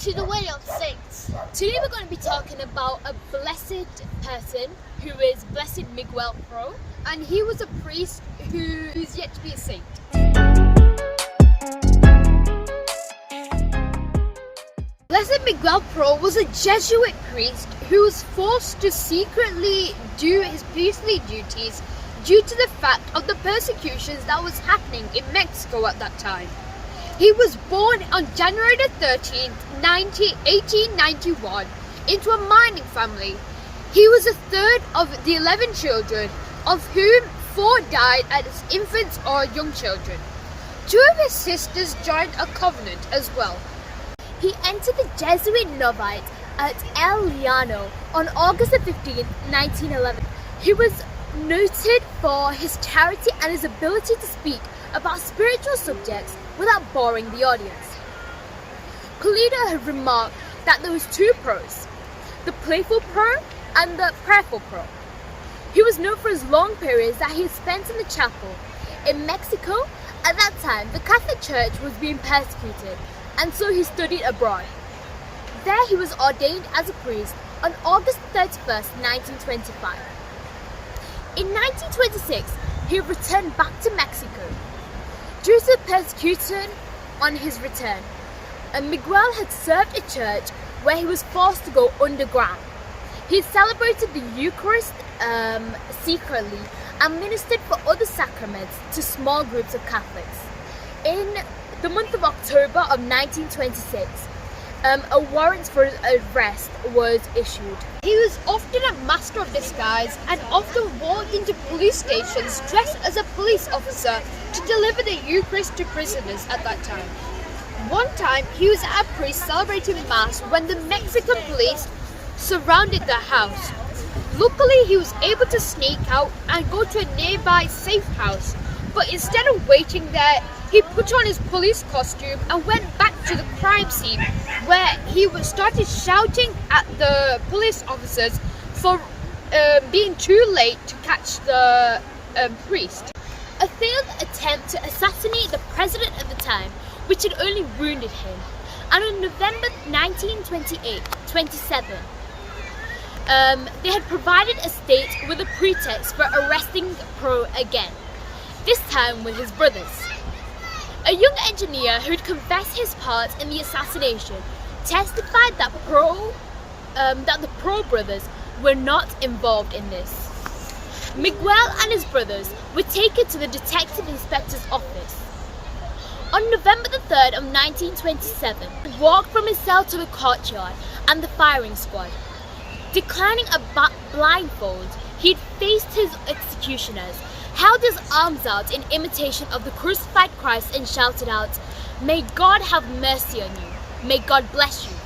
to the way of saints. Today we're going to be talking about a blessed person who is Blessed Miguel Pro, and he was a priest who's yet to be a saint. Blessed Miguel Pro was a Jesuit priest who was forced to secretly do his priestly duties due to the fact of the persecutions that was happening in Mexico at that time. He was born on January 13th, 1891 into a mining family. He was the third of the 11 children, of whom 4 died as infants or young children. 2 of his sisters joined a convent as well. He entered the Jesuit Novitiate at El Llano on August 15th, 1911. He was noted for his charity and his ability to speak about spiritual subjects without boring the audience. Collider had remarked that there was 2 pros, the playful pro and the prayerful pro. He was known for his long periods that he had spent in the chapel. In Mexico, at that time, the Catholic Church was being persecuted, and so he studied abroad. There he was ordained as a priest on August 31st, 1925. In 1926, he returned back to Mexico. Due to persecution on his return, Miguel had served a church where he was forced to go underground. He celebrated the Eucharist secretly and ministered for other sacraments to small groups of Catholics. In the month of October of 1926, a warrant for his arrest was issued. He was often a master of disguise and often walked into police stations dressed as a police officer to deliver the Eucharist to prisoners at that time. One time, he was at a priest celebrating Mass when the Mexican police surrounded the house. Luckily, he was able to sneak out and go to a nearby safe house, but instead of waiting there, he put on his police costume and went back to the crime scene, where he started shouting at the police officers for being too late to catch the priest. A failed attempt to assassinate the president at the time, which had only wounded him. And on November 1927, they had provided a state with a pretext for arresting Pro again, this time with his brothers. A young engineer who had confessed his part in the assassination testified that the Pro brothers were not involved in this. Miguel and his brothers were taken to the detective inspector's office. On November 3rd of 1927, he walked from his cell to the courtyard and the firing squad. Declining a blindfold, he had faced his executioners, held his arms out in imitation of the crucified Christ, and shouted out, "May God have mercy on you. May God bless you."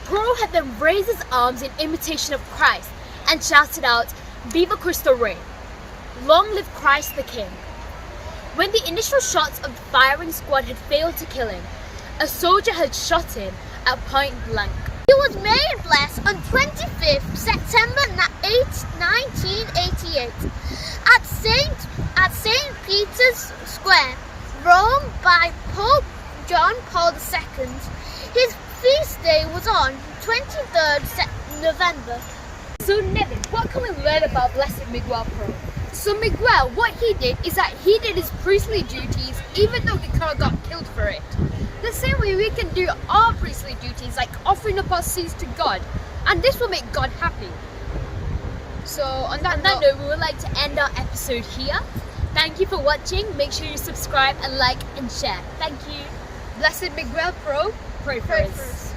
Pro had then raised his arms in imitation of Christ and shouted out, "Viva Cristo Rey! Long live Christ the King." When the initial shots of the firing squad had failed to kill him, a soldier had shot him at point blank. He was made blessed on 25th September 1988 at St. Peter's Square, Rome, by Pope John Paul II. His feast day was on 23rd November. So Nevin, what can we learn about Blessed Miguel Pro? So Miguel, what he did is that he did his priestly duties even though he kind of got killed for it. The same way we can do our priestly duties, like offering up our sins to God, and this will make God happy. So on that note, we would like to end our episode here. Thank you for watching. Make sure you subscribe and like and share. Thank you. Blessed Miguel Pro, pray for us.